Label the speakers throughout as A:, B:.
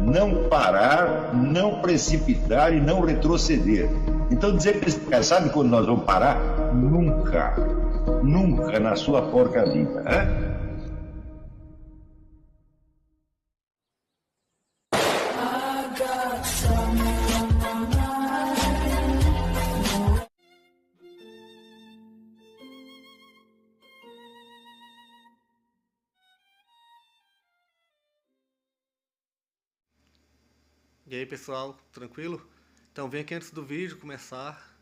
A: não parar, não precipitar e não retroceder. Então dizer para esse cara, sabe quando nós vamos parar? Nunca. Nunca na sua porca vida. Né?
B: E aí pessoal, tranquilo? Então vem aqui antes do vídeo começar,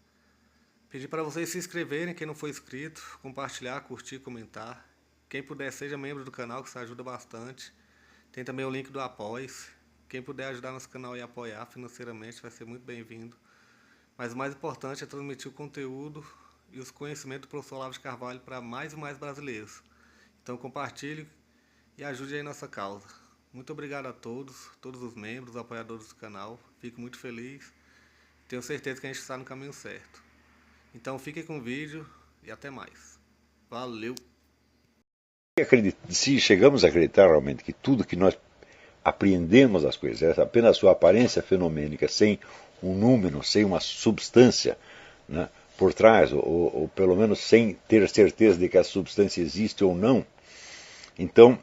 B: pedir para vocês se inscreverem, quem não for inscrito, compartilhar, curtir, comentar. Quem puder seja membro do canal, que isso ajuda bastante. Tem também o link do Apoia-se. Quem puder ajudar nosso canal e apoiar financeiramente vai ser muito bem-vindo. Mas o mais importante é transmitir o conteúdo e os conhecimentos do professor Olavo de Carvalho para mais e mais brasileiros. Então compartilhe e ajude aí nossa causa. Muito obrigado a todos os membros, apoiadores do canal. Fico muito feliz. Tenho certeza que a gente está no caminho certo. Então fiquem com o vídeo e até mais. Valeu!
C: Se chegamos a acreditar realmente que tudo que nós apreendemos as coisas é apenas a sua aparência fenomênica, sem um número, sem uma substância, né, por trás, ou pelo menos sem ter certeza de que a substância existe ou não, então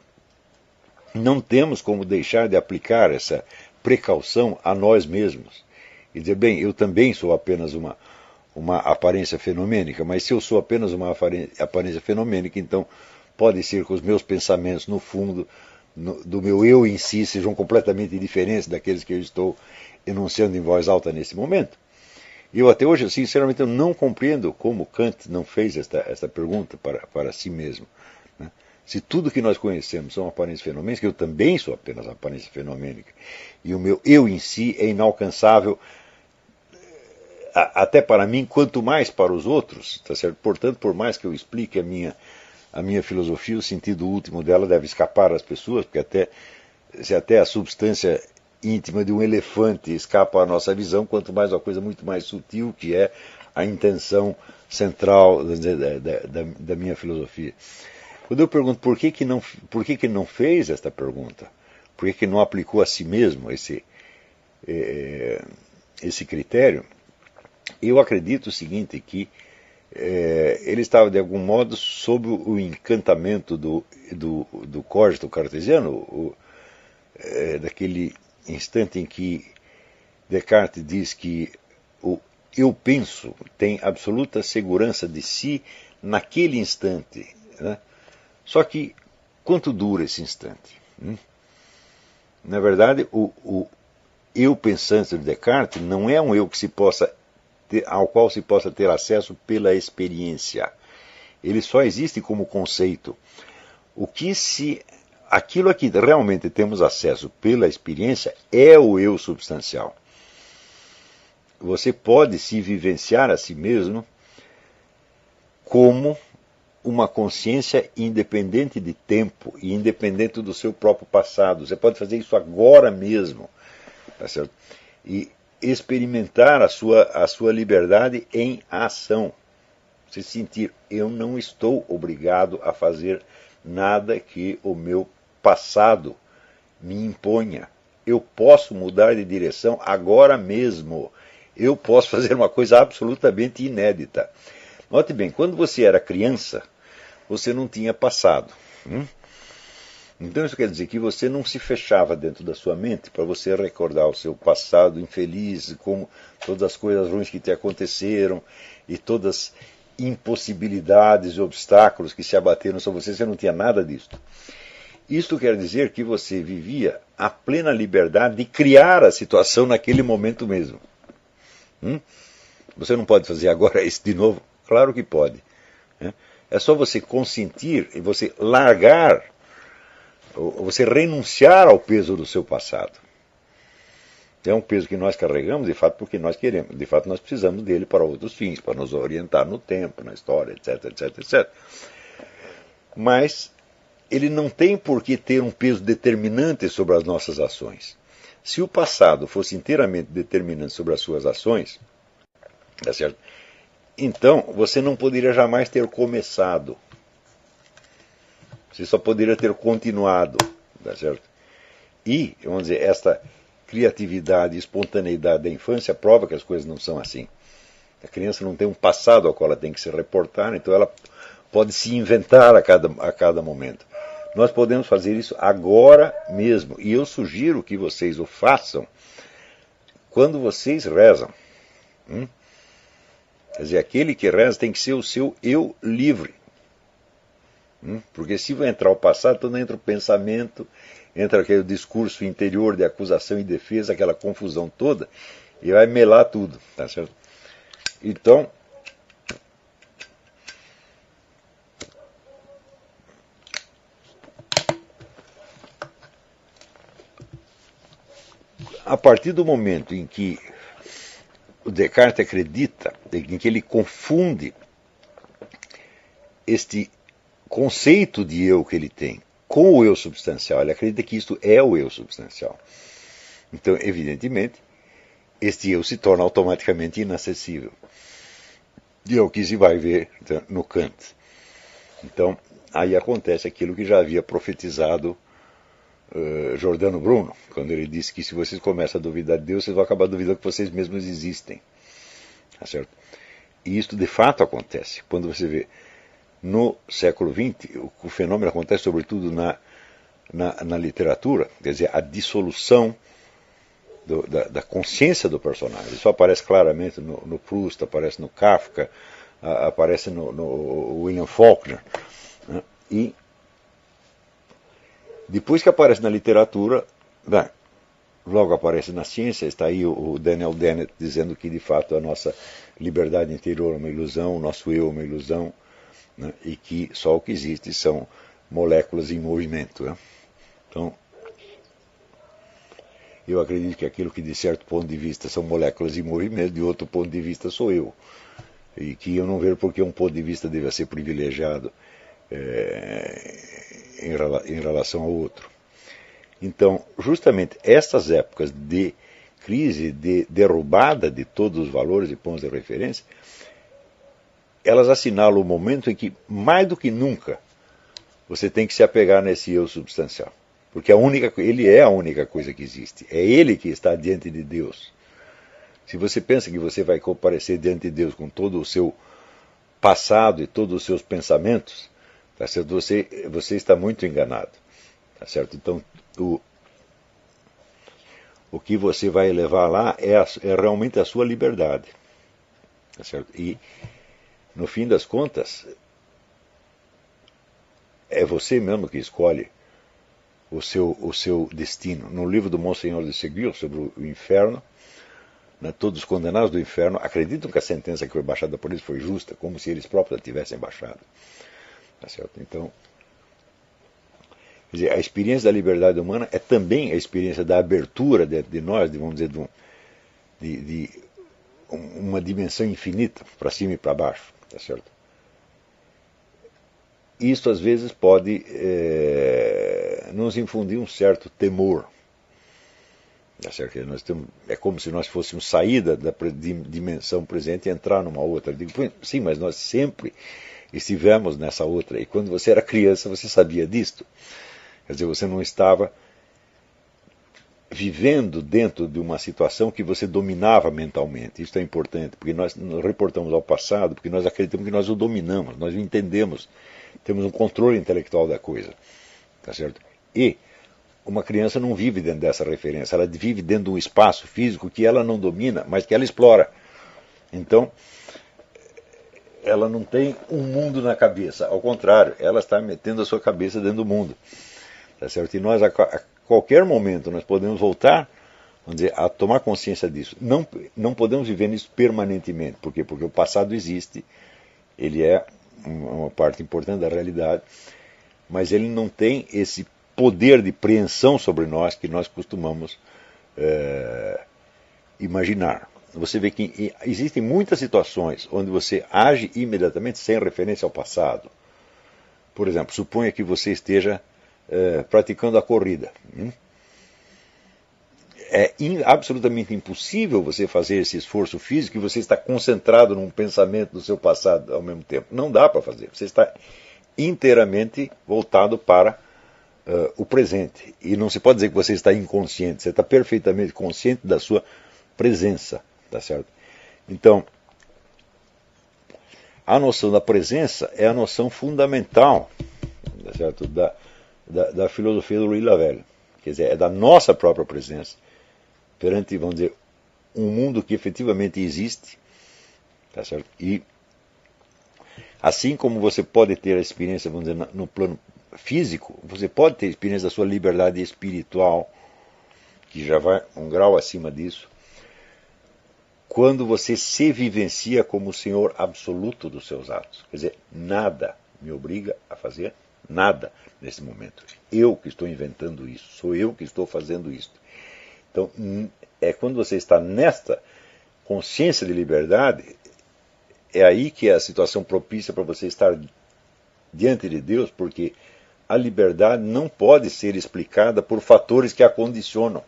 C: não temos como deixar de aplicar essa precaução a nós mesmos. E dizer, bem, eu também sou apenas uma aparência fenomênica, mas se eu sou apenas uma aparência fenomênica, então pode ser que os meus pensamentos, no fundo, do meu eu em si, sejam completamente diferentes daqueles que eu estou enunciando em voz alta nesse momento. E eu até hoje, sinceramente, eu não compreendo como Kant não fez esta pergunta para si mesmo. Né? Se tudo que nós conhecemos são aparências fenomênicas, eu também sou apenas aparência fenomênica, e o meu eu em si é inalcançável, até para mim, quanto mais para os outros, tá certo? Portanto, por mais que eu explique a minha filosofia, o sentido último dela deve escapar às pessoas, porque se até a substância íntima de um elefante escapa à nossa visão, quanto mais uma coisa muito mais sutil, que é a intenção central da minha filosofia. Quando eu pergunto por que não fez esta pergunta, por que não aplicou a si mesmo esse critério, eu acredito o seguinte, que ele estava de algum modo sob o encantamento do cogito cartesiano, daquele instante em que Descartes diz que o eu penso tem absoluta segurança de si naquele instante, né? Só que quanto dura esse instante? Na verdade, o eu pensante de Descartes não é um eu que ao qual se possa ter acesso pela experiência. Ele só existe como conceito. Aquilo a que realmente temos acesso pela experiência é o eu substancial. Você pode se vivenciar a si mesmo como uma consciência independente de tempo e independente do seu próprio passado. Você pode fazer isso agora mesmo, tá certo? E experimentar a sua liberdade em ação. Se sentir, eu não estou obrigado a fazer nada que o meu passado me imponha. Eu posso mudar de direção agora mesmo. Eu posso fazer uma coisa absolutamente inédita. Note bem, quando você era criança, você não tinha passado. Então isso quer dizer que você não se fechava dentro da sua mente para você recordar o seu passado infeliz, como todas as coisas ruins que te aconteceram e todas as impossibilidades e obstáculos que se abateram sobre você não tinha nada disso. Isto quer dizer que você vivia a plena liberdade de criar a situação naquele momento mesmo. Você não pode fazer agora isso de novo? Claro que pode. É só você consentir e você largar, você renunciar ao peso do seu passado. É um peso que nós carregamos, de fato, porque nós queremos. De fato, nós precisamos dele para outros fins, para nos orientar no tempo, na história, etc, etc, etc. Mas ele não tem por que ter um peso determinante sobre as nossas ações. Se o passado fosse inteiramente determinante sobre as suas ações, tá certo? Então você não poderia jamais ter começado. Você só poderia ter continuado, tá certo? E, vamos dizer, criatividade e espontaneidade da infância prova que as coisas não são assim. A criança não tem um passado ao qual ela tem que se reportar, então ela pode se inventar a cada momento. Nós podemos fazer isso agora mesmo, e eu sugiro que vocês o façam quando vocês rezam. Quer dizer, aquele que reza tem que ser o seu eu livre. Porque se vai entrar o passado, então entra o pensamento, entra aquele discurso interior de acusação e defesa, aquela confusão toda, e vai melar tudo, tá certo? Então, a partir do momento em que o Descartes acredita, em que ele confunde este conceito de eu que ele tem com o eu substancial, ele acredita que isto é o eu substancial. Então, evidentemente, este eu se torna automaticamente inacessível. E é o que se vai ver no Kant. Então, aí acontece aquilo que já havia profetizado Giordano Bruno, quando ele disse que se vocês começam a duvidar de Deus, vocês vão acabar duvidando que vocês mesmos existem. Tá certo? E isso de fato acontece. Quando você vê no século XX, o fenômeno acontece sobretudo na literatura, quer dizer, a dissolução da consciência do personagem. Isso aparece claramente no Proust, aparece no Kafka, aparece no William Faulkner. Né? E depois que aparece na literatura, logo aparece na ciência. Está aí o Daniel Dennett dizendo que de fato a nossa liberdade interior é uma ilusão, o nosso eu é uma ilusão, né? E que só o que existe são moléculas em movimento. Né? Então, eu acredito que aquilo que de certo ponto de vista são moléculas em movimento, de outro ponto de vista sou eu. E que eu não vejo por que um ponto de vista deve ser privilegiado em relação ao outro. Então, justamente estas épocas de crise, de derrubada de todos os valores e pontos de referência, elas assinalam o momento em que, mais do que nunca, você tem que se apegar nesse eu substancial. Porque ele é a única coisa que existe. É ele que está diante de Deus. Se você pensa que você vai comparecer diante de Deus com todo o seu passado e todos os seus pensamentos, tá certo? Você está muito enganado. Tá certo? Então, o que você vai levar lá é realmente a sua liberdade. Tá certo? E, no fim das contas, é você mesmo que escolhe o seu destino. No livro do Monsenhor de Seguil, sobre o inferno, né, todos os condenados do inferno acreditam que a sentença que foi baixada por eles foi justa, como se eles próprios a tivessem baixado. Tá certo? Então, quer dizer, a experiência da liberdade humana é também a experiência da abertura dentro de nós, vamos dizer, de uma dimensão infinita, para cima e para baixo. Tá certo? Isso às vezes pode nos infundir um certo temor. Tá certo? É como se nós fôssemos sair da dimensão presente e entrar numa outra. Digo, sim, mas nós sempre estivemos nessa outra. E quando você era criança, você sabia disto. Quer dizer, você não estava vivendo dentro de uma situação que você dominava mentalmente. Isso é importante, porque nós nos reportamos ao passado, porque nós acreditamos que nós o dominamos, nós o entendemos, temos um controle intelectual da coisa. Tá certo? E uma criança não vive dentro dessa referência, ela vive dentro de um espaço físico que ela não domina, mas que ela explora. Então, ela não tem um mundo na cabeça, ao contrário, ela está metendo a sua cabeça dentro do mundo. Tá certo? E nós, a qualquer momento, nós podemos voltar, vamos dizer, a tomar consciência disso. Não podemos viver nisso permanentemente. Por quê? Porque o passado existe, ele é uma parte importante da realidade, mas ele não tem esse poder de preensão sobre nós que nós costumamos imaginar. Você vê que existem muitas situações onde você age imediatamente sem referência ao passado. Por exemplo, suponha que você esteja praticando a corrida. É absolutamente impossível você fazer esse esforço físico e você está concentrado num pensamento do seu passado ao mesmo tempo. Não dá para fazer. Você está inteiramente voltado para o presente. E não se pode dizer que você está inconsciente, você está perfeitamente consciente da sua presença, tá certo? Então, a noção da presença é a noção fundamental, tá certo? Da filosofia do Louis Lavelle. Quer dizer, é da nossa própria presença perante, vamos dizer, um mundo que efetivamente existe, tá certo? E assim como você pode ter a experiência, vamos dizer, no plano físico, você pode ter a experiência da sua liberdade espiritual, que já vai um grau acima disso, quando você se vivencia como o Senhor absoluto dos seus atos. Quer dizer, nada me obriga a fazer nada nesse momento. Eu que estou inventando isso, sou eu que estou fazendo isso. Então, é quando você está nesta consciência de liberdade, é aí que é a situação propícia para você estar diante de Deus, porque a liberdade não pode ser explicada por fatores que a condicionam.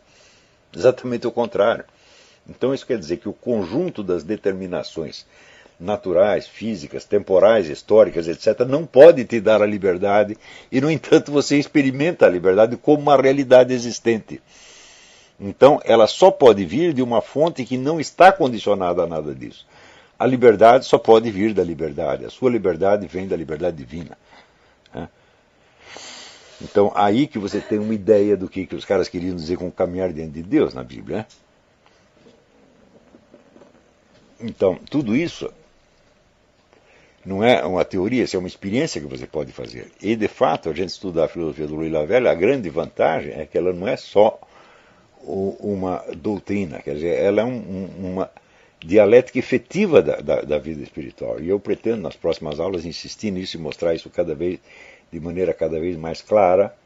C: Exatamente o contrário. Então isso quer dizer que o conjunto das determinações naturais, físicas, temporais, históricas, etc., não pode te dar a liberdade e, no entanto, você experimenta a liberdade como uma realidade existente. Então ela só pode vir de uma fonte que não está condicionada a nada disso. A liberdade só pode vir da liberdade. A sua liberdade vem da liberdade divina. Então aí que você tem uma ideia do que os caras queriam dizer com caminhar diante de Deus na Bíblia, né? Então, tudo isso não é uma teoria, isso é uma experiência que você pode fazer. E, de fato, a gente estuda a filosofia do Louis Lavelle, a grande vantagem é que ela não é só uma doutrina, quer dizer, ela é uma dialética efetiva da vida espiritual. E eu pretendo, nas próximas aulas, insistir nisso e mostrar isso de maneira cada vez mais clara,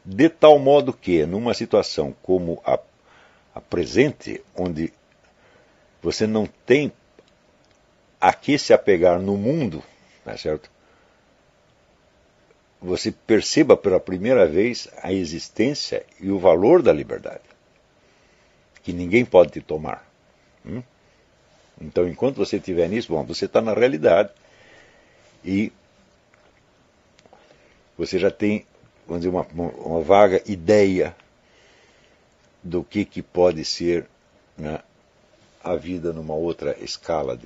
C: de tal modo que, numa situação como a presente, onde você não tem a que se apegar no mundo, tá certo? Você perceba pela primeira vez a existência e o valor da liberdade, que ninguém pode te tomar. Então, enquanto você estiver nisso, bom, você está na realidade e você já tem, vamos dizer, uma vaga ideia do que pode ser, né, a vida numa outra escala,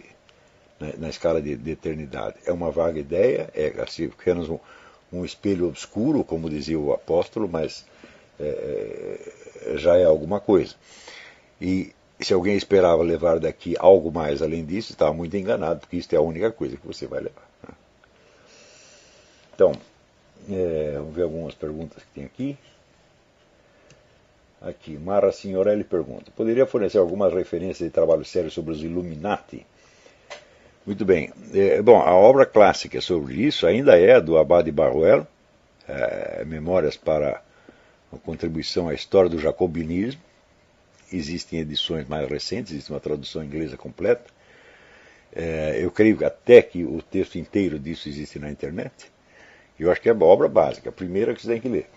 C: na escala de eternidade. É uma vaga ideia, é assim, apenas um espelho obscuro, como dizia o apóstolo, mas já é alguma coisa. E se alguém esperava levar daqui algo mais além disso, estava muito enganado, porque isso é a única coisa que você vai levar. Então, vamos ver algumas perguntas que tem aqui. Aqui, Mara Signorelli pergunta: poderia fornecer algumas referências de trabalho sério sobre os Illuminati? Muito bem. Bom, a obra clássica sobre isso ainda é do Abade Barruel, Memórias para uma contribuição à história do jacobinismo. Existem edições mais recentes, existe uma tradução inglesa completa. Eu creio até que o texto inteiro disso existe na internet. Eu acho que é a obra básica, a primeira que você tem que ler.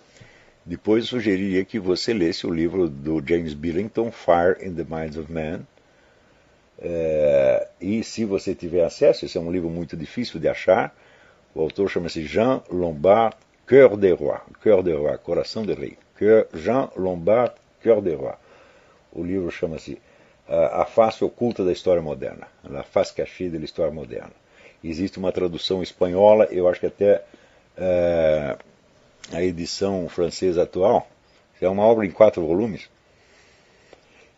C: Depois eu sugeriria que você lesse o livro do James Billington, Fire in the Minds of Men. E se você tiver acesso, esse é um livro muito difícil de achar, o autor chama-se Jean Lombard, Cœur de Roi, Coração de Rei. Jean Lombard, Cœur de Roi. O livro chama-se A Face Oculta da História Moderna, La Face Cachée de l'Histoire Moderne. Existe uma tradução espanhola, eu acho que até a edição francesa atual, é uma obra em 4 volumes.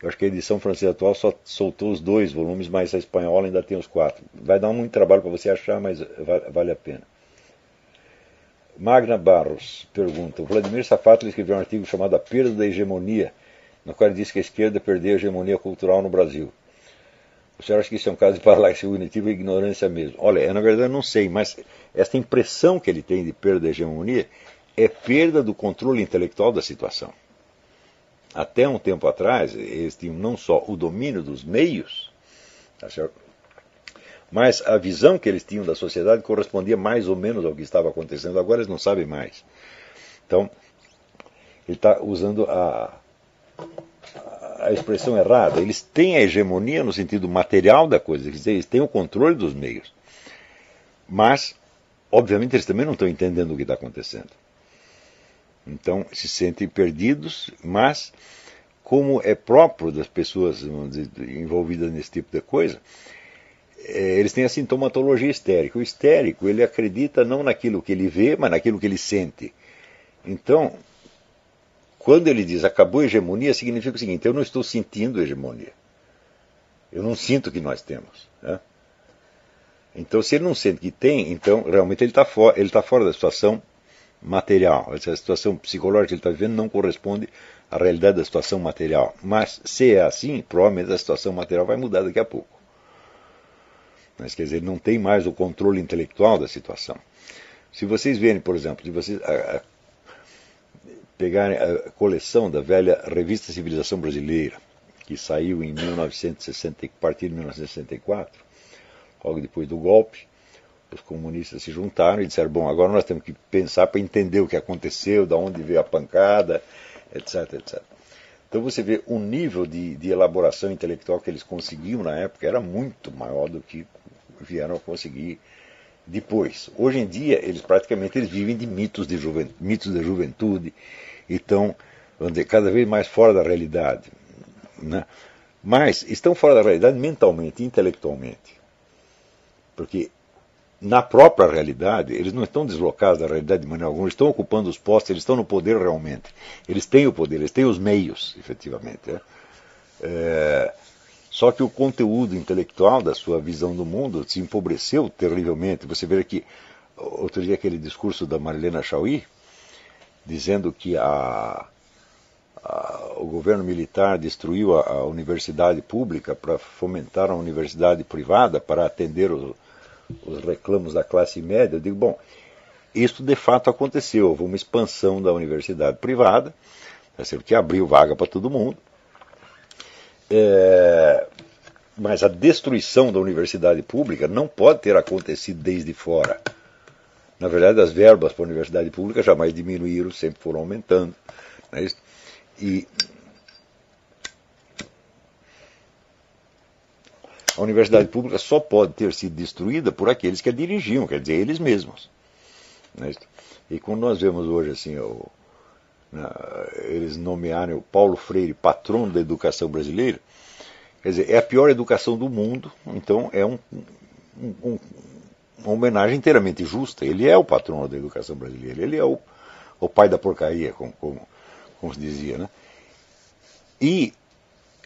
C: Eu acho que a edição francesa atual só soltou os 2 volumes, mas a espanhola ainda tem os 4. Vai dar muito trabalho para você achar, mas vale a pena. Magna Barros pergunta: o Vladimir Safatli escreveu um artigo chamado A Perda da Hegemonia, no qual ele diz que a esquerda perdeu a hegemonia cultural no Brasil. O senhor acha que isso é um caso de paralaxe cognitiva e ignorância mesmo? Olha, eu na verdade não sei, mas essa impressão que ele tem de perda da hegemonia é perda do controle intelectual da situação. Até um tempo atrás, eles tinham não só o domínio dos meios, tá certo? Mas a visão que eles tinham da sociedade correspondia mais ou menos ao que estava acontecendo. Agora eles não sabem mais. Então, ele está usando a expressão errada. Eles têm a hegemonia no sentido material da coisa, quer dizer, eles têm o controle dos meios. Mas, obviamente, eles também não estão entendendo o que está acontecendo. Então se sentem perdidos, mas como é próprio das pessoas, vamos dizer, envolvidas nesse tipo de coisa, eles têm a sintomatologia histérica. O histérico, ele acredita não naquilo que ele vê, mas naquilo que ele sente. Então, quando ele diz acabou a hegemonia, significa o seguinte: eu não estou sentindo hegemonia. Eu não sinto que nós temos. Né? Então, se ele não sente que tem, então realmente ele está fora da situação material. Essa situação psicológica que ele está vivendo não corresponde à realidade da situação material. Mas, se é assim, provavelmente a situação material vai mudar daqui a pouco. Mas, quer dizer, ele não tem mais o controle intelectual da situação. Se vocês verem, por exemplo, se vocês pegarem a coleção da velha Revista Civilização Brasileira, que saiu em 1960, a partir de 1964, logo depois do golpe, os comunistas se juntaram e disseram: bom, agora nós temos que pensar para entender o que aconteceu, de onde veio a pancada, etc, etc. Então você vê o nível de elaboração intelectual que eles conseguiam na época era muito maior do que vieram a conseguir depois. Hoje em dia, eles praticamente vivem de mitos da juventude e estão, vamos dizer, cada vez mais fora da realidade. Né? Mas estão fora da realidade mentalmente, intelectualmente. Porque na própria realidade, eles não estão deslocados da realidade de maneira alguma, eles estão ocupando os postos, eles estão no poder realmente. Eles têm o poder, eles têm os meios, efetivamente. Só que o conteúdo intelectual da sua visão do mundo se empobreceu terrivelmente. Você vê aqui, outro dia, aquele discurso da Marilena Chaui, dizendo que o governo militar destruiu a universidade pública para fomentar a universidade privada, para atender os reclamos da classe média. Eu digo, bom, isso de fato aconteceu. Houve uma expansão da universidade privada, que abriu vaga para todo mundo. Mas a destruição da universidade pública não pode ter acontecido desde fora. Na verdade, as verbas para a universidade pública jamais diminuíram, sempre foram aumentando. Não é isso? E a universidade pública só pode ter sido destruída por aqueles que a dirigiam, quer dizer, eles mesmos. Não é isso? E quando nós vemos hoje assim, eles nomearem o Paulo Freire patrono da educação brasileira, quer dizer, é a pior educação do mundo, então é uma homenagem inteiramente justa. Ele é o patrono da educação brasileira, ele é o pai da porcaria, como se dizia. Né? E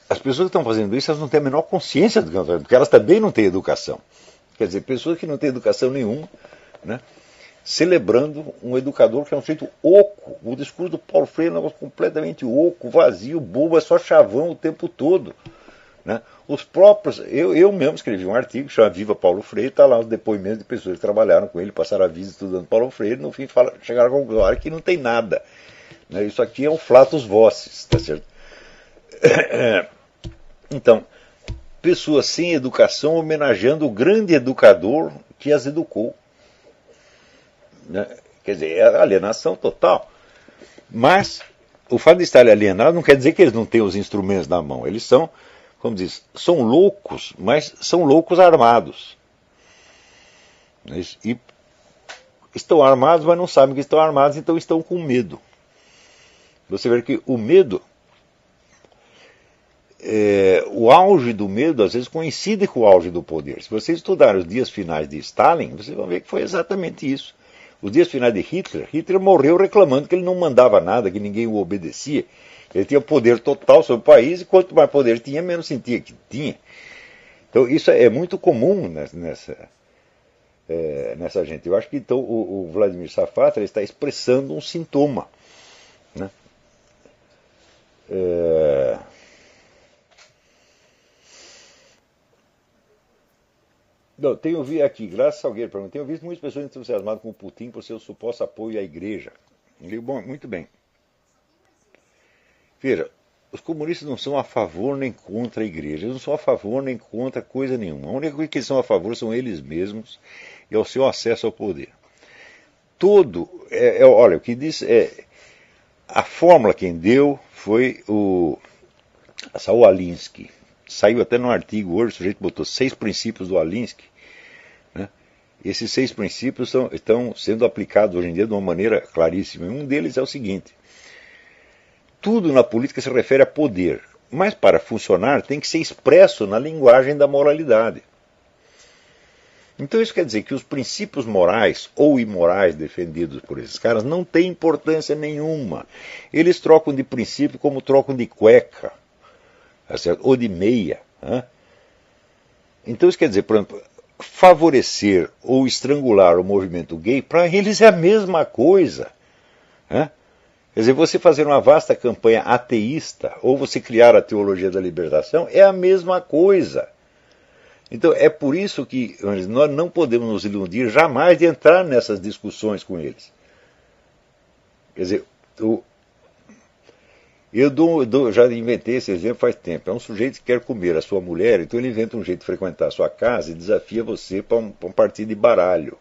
C: as pessoas que estão fazendo isso, elas não têm a menor consciência do que estão fazendo, porque elas também não têm educação. Quer dizer, pessoas que não têm educação nenhuma, né? Celebrando um educador que é um jeito oco. O discurso do Paulo Freire é um negócio completamente oco, vazio, bobo, é só chavão o tempo todo. Né? Os próprios, eu mesmo escrevi um artigo que chama Viva Paulo Freire, está lá os depoimentos de pessoas que trabalharam com ele, passaram a vida estudando Paulo Freire, no fim chegaram à conclusão que não tem nada. Né? Isso aqui é um flatus vocis, tá certo? Então, pessoas sem educação homenageando o grande educador que as educou. Né? Quer dizer, é alienação total. Mas o fato de estarem alienados não quer dizer que eles não têm os instrumentos na mão. Eles são, como diz, são loucos, mas são loucos armados. E estão armados, mas não sabem que estão armados, então estão com medo. Você vê que o medo, o auge do medo às vezes coincide com o auge do poder. Se vocês estudarem os dias finais de Stalin, vocês vão ver que foi exatamente isso. Os dias finais de Hitler morreu reclamando que ele não mandava nada, que ninguém o obedecia. Ele tinha poder total sobre o país, e quanto mais poder tinha, menos sentia que tinha. Então isso é muito comum nessa gente. Eu acho que então o Vladimir Safatra está expressando um sintoma. Né? Não, tenho visto aqui, graças a alguém, tenho visto muitas pessoas entusiasmadas com o Putin por seu suposto apoio à igreja. Eu digo, bom, muito bem. Veja, os comunistas não são a favor nem contra a igreja, eles não são a favor nem contra coisa nenhuma. A única coisa que eles são a favor são eles mesmos e ao seu acesso ao poder. Olha, o que diz a fórmula quem deu foi o Saul Alinsky. Saiu até num artigo hoje, o sujeito botou 6 princípios do Alinsky, né? Esses 6 princípios estão sendo aplicados hoje em dia de uma maneira claríssima. E um deles é o seguinte: tudo na política se refere a poder, mas para funcionar tem que ser expresso na linguagem da moralidade. Então isso quer dizer que os princípios morais ou imorais defendidos por esses caras não têm importância nenhuma. Eles trocam de princípio como trocam de cueca, ou de meia. Né? Então isso quer dizer, por exemplo, favorecer ou estrangular o movimento gay, para eles é a mesma coisa. Né? Quer dizer, você fazer uma vasta campanha ateísta ou você criar a teologia da libertação é a mesma coisa. Então é por isso que nós não podemos nos iludir jamais de entrar nessas discussões com eles. Quer dizer, eu já inventei esse exemplo faz tempo. É um sujeito que quer comer a sua mulher, então ele inventa um jeito de frequentar a sua casa e desafia você para um partido de baralho.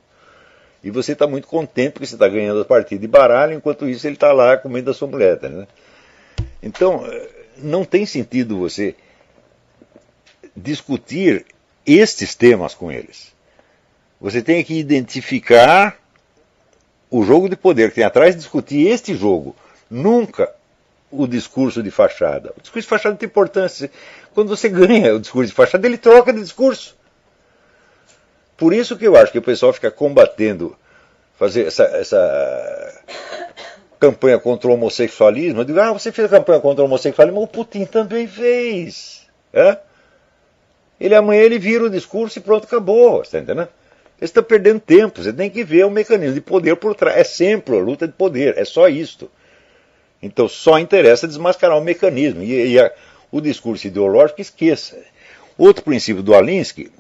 C: E você está muito contente porque você está ganhando a partida de baralho, enquanto isso ele está lá comendo a sua mulher. Né? Então, não tem sentido você discutir estes temas com eles. Você tem que identificar o jogo de poder que tem atrás e discutir este jogo. Nunca o discurso de fachada. O discurso de fachada não tem importância. Quando você ganha o discurso de fachada, ele troca de discurso. Por isso que eu acho que o pessoal fica combatendo, fazer essa campanha contra o homossexualismo. Eu digo, você fez a campanha contra o homossexualismo, o Putin também fez. Amanhã ele vira o discurso e pronto, acabou. Você está entendendo? Eles estão perdendo tempo. Você tem que ver o mecanismo de poder por trás. É sempre a luta de poder. É só isto. Então só interessa desmascarar o mecanismo. O discurso ideológico, esqueça. Outro princípio do Alinsky,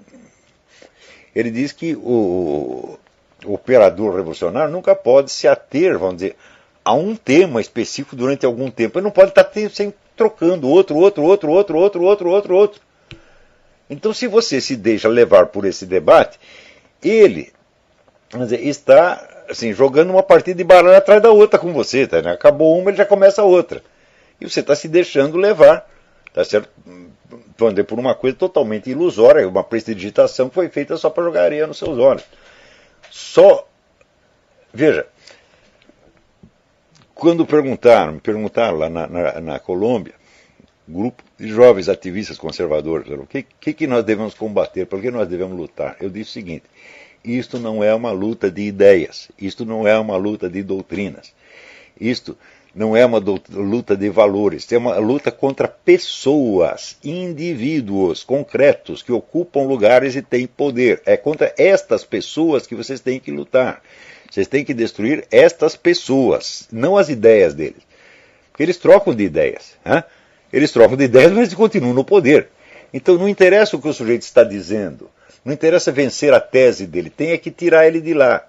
C: ele diz que o operador revolucionário nunca pode se ater, vamos dizer, a um tema específico durante algum tempo. Ele não pode estar sempre trocando outro. Então, se você se deixa levar por esse debate, ele, vamos dizer, está assim, jogando uma partida de baralho atrás da outra com você. Tá, né? Acabou uma, ele já começa a outra. E você está se deixando levar, tá certo? Por uma coisa totalmente ilusória, uma prestidigitação que foi feita só para jogar areia nos seus olhos. Veja, quando me perguntaram lá na Colômbia, grupo de jovens ativistas conservadores, o que nós devemos combater, por que nós devemos lutar? Eu disse o seguinte: isto não é uma luta de ideias, isto não é uma luta de doutrinas, isto não é uma luta de valores, é uma luta contra pessoas, indivíduos concretos que ocupam lugares e têm poder. É contra estas pessoas que vocês têm que lutar. Vocês têm que destruir estas pessoas, não as ideias deles. Porque eles trocam de ideias. Eles trocam de ideias, mas eles continuam no poder. Então não interessa o que o sujeito está dizendo, não interessa vencer a tese dele, tem que tirar ele de lá.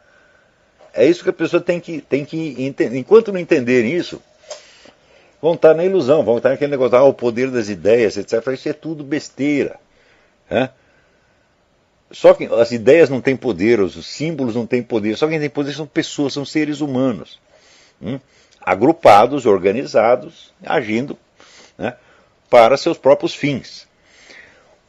C: É isso que a pessoa tem que entender. Enquanto não entenderem isso, vão estar na ilusão, vão estar naquele negócio, o poder das ideias, etc. Isso é tudo besteira. Só que as ideias não têm poder, os símbolos não têm poder, só quem tem poder são pessoas, são seres humanos. Agrupados, organizados, agindo para seus próprios fins.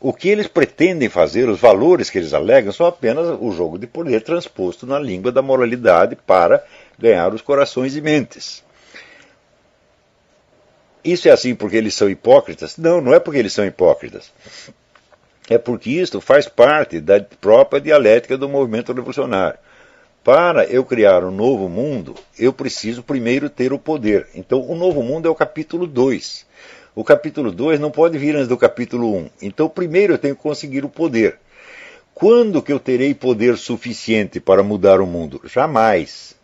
C: O que eles pretendem fazer, os valores que eles alegam, são apenas o jogo de poder transposto na língua da moralidade para ganhar os corações e mentes. Isso é assim porque eles são hipócritas? Não, não é porque eles são hipócritas. É porque isto faz parte da própria dialética do movimento revolucionário. Para eu criar um novo mundo, eu preciso primeiro ter o poder. Então, o novo mundo é o capítulo 2. O capítulo 2 não pode vir antes do capítulo 1. Então, primeiro eu tenho que conseguir o poder. Quando que eu terei poder suficiente para mudar o mundo? Jamais.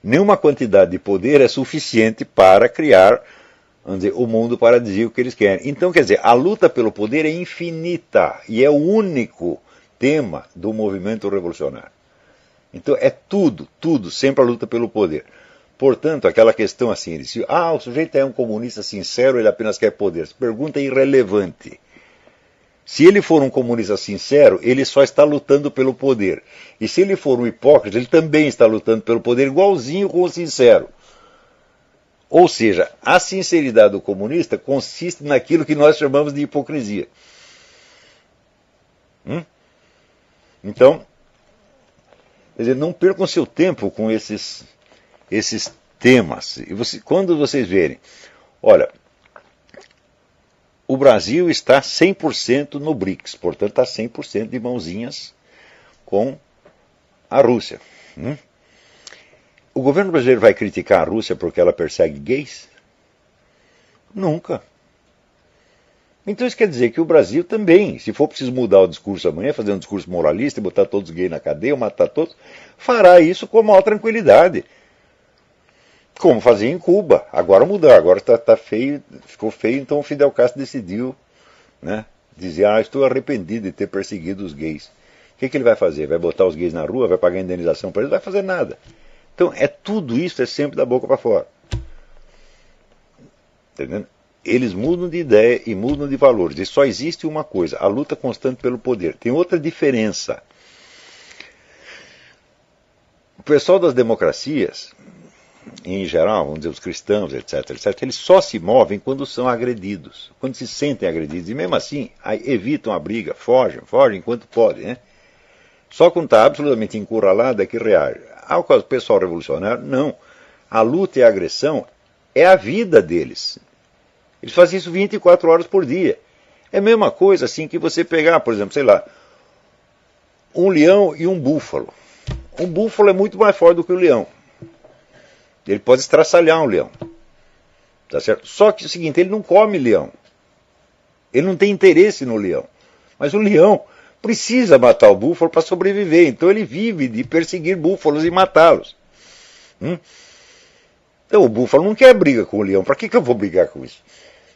C: Nenhuma quantidade de poder é suficiente para criar, vamos dizer, o mundo paradisíaco que eles querem. Então, quer dizer, a luta pelo poder é infinita e é o único tema do movimento revolucionário. Então, é tudo, sempre a luta pelo poder. Portanto, aquela questão assim, ele diz, o sujeito é um comunista sincero, ele apenas quer poder. Essa pergunta é irrelevante. Se ele for um comunista sincero, ele só está lutando pelo poder. E se ele for um hipócrita, ele também está lutando pelo poder, igualzinho com o sincero. Ou seja, a sinceridade do comunista consiste naquilo que nós chamamos de hipocrisia. Então, Quer dizer, não percam seu tempo com esses temas. E quando vocês verem, olha, o Brasil está 100% no BRICS, portanto está 100% de mãozinhas com a Rússia. O governo brasileiro vai criticar a Rússia porque ela persegue gays? Nunca. Então isso quer dizer que o Brasil também, se for preciso mudar o discurso amanhã, fazer um discurso moralista e botar todos os gays na cadeia, ou matar todos, fará isso com a maior tranquilidade. Como fazia em Cuba. Agora mudou, agora tá feio, ficou feio, então o Fidel Castro decidiu, né, dizer, estou arrependido de ter perseguido os gays. O que ele vai fazer? Vai botar os gays na rua, vai pagar indenização para eles? Não vai fazer nada. Então tudo isso é sempre da boca para fora. Entendendo? Eles mudam de ideia e mudam de valores. E só existe uma coisa, a luta constante pelo poder. Tem outra diferença. O pessoal das democracias, em geral, vamos dizer, os cristãos, etc., eles só se movem quando são agredidos, quando se sentem agredidos. E mesmo assim, evitam a briga, fogem enquanto podem. Né? Só quando está absolutamente encurralado é que reage. Ao caso do pessoal revolucionário, não. A luta e a agressão é a vida deles. Eles fazem isso 24 horas por dia. É a mesma coisa assim que você pegar, por exemplo, sei lá, um leão e um búfalo. Um búfalo é muito mais forte do que o leão. Ele pode estraçalhar um leão. Tá certo? Só que é o seguinte, ele não come leão. Ele não tem interesse no leão. Mas o leão precisa matar o búfalo para sobreviver. Então ele vive de perseguir búfalos e matá-los. Então o búfalo não quer briga com o leão. Para que eu vou brigar com isso?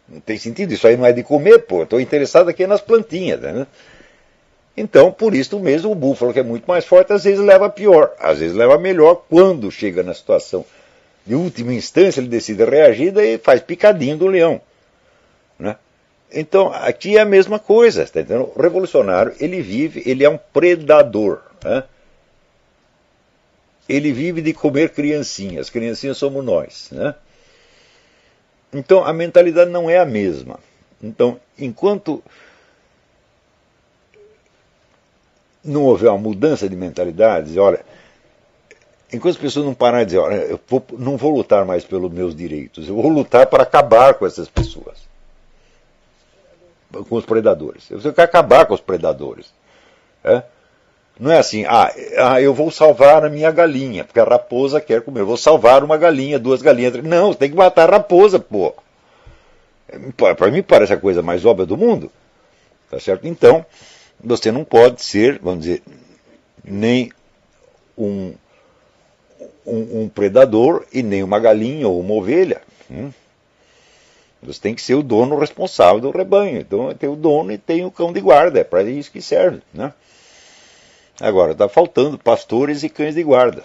C: Não tem sentido, isso aí não é de comer, pô. Estou interessado aqui nas plantinhas, né? Então, por isso mesmo, o búfalo, que é muito mais forte, às vezes leva pior, às vezes leva melhor. Quando chega na situação de última instância, ele decide reagir e faz picadinho do leão. Né? Então, aqui é a mesma coisa. Tá entendendo? O revolucionário, ele é um predador. Né? Ele vive de comer criancinhas. Criancinhas somos nós. Né? Então, a mentalidade não é a mesma. Então, enquanto não houver uma mudança de mentalidade, olha, enquanto as pessoas não pararem de dizer, olha, não vou lutar mais pelos meus direitos, eu vou lutar para acabar com essas pessoas, com os predadores. Eu quero acabar com os predadores. Não é assim, eu vou salvar a minha galinha, porque a raposa quer comer. Eu vou salvar uma galinha, 2 galinhas. Não, você tem que matar a raposa, pô. Para mim parece a coisa mais óbvia do mundo. Tá certo? Então, você não pode ser, vamos dizer, nem um predador e nem uma galinha ou uma ovelha. Você tem que ser o dono responsável do rebanho. Então tem o dono e tem o cão de guarda. É para isso que serve. Né? Agora, está faltando pastores e cães de guarda.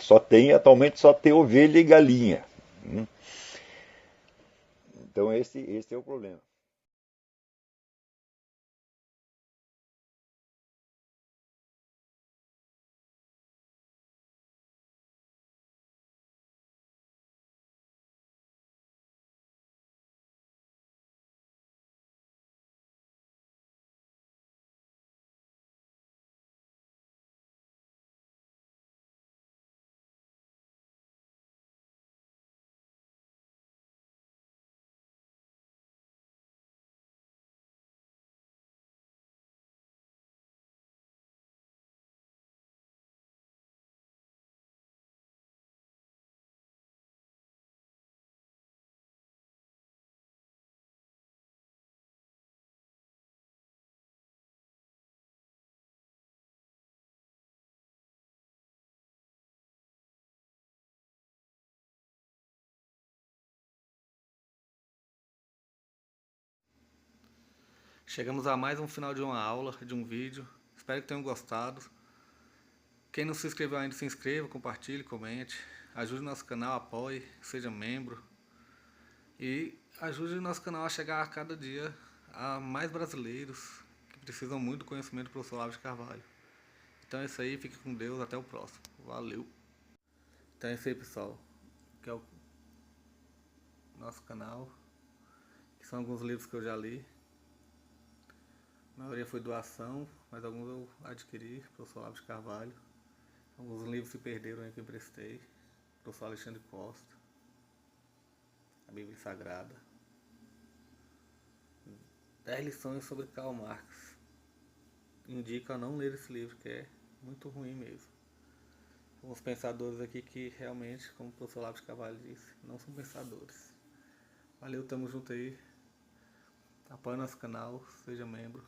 C: Atualmente só tem ovelha e galinha. Então esse é o problema.
B: Chegamos a mais um final de uma aula, de um vídeo. Espero que tenham gostado. Quem não se inscreveu ainda, se inscreva, compartilhe, comente. Ajude o nosso canal, apoie, seja membro. E ajude o nosso canal a chegar a cada dia a mais brasileiros que precisam muito do conhecimento do professor Olavo de Carvalho. Então é isso aí, fique com Deus, até o próximo. Valeu! Então é isso aí, pessoal. Que é o nosso canal. Que são alguns livros que eu já li. A maioria foi doação, mas alguns eu adquiri, professor Olavo de Carvalho. Os livros se perderam aí que eu emprestei. Professor Alexandre Costa. A Bíblia Sagrada. 10 lições sobre Karl Marx. Indico a não ler esse livro, que é muito ruim mesmo. Uns pensadores aqui que realmente, como o professor Olavo de Carvalho disse, não são pensadores. Valeu, tamo junto aí. Apoie nosso canal, seja membro.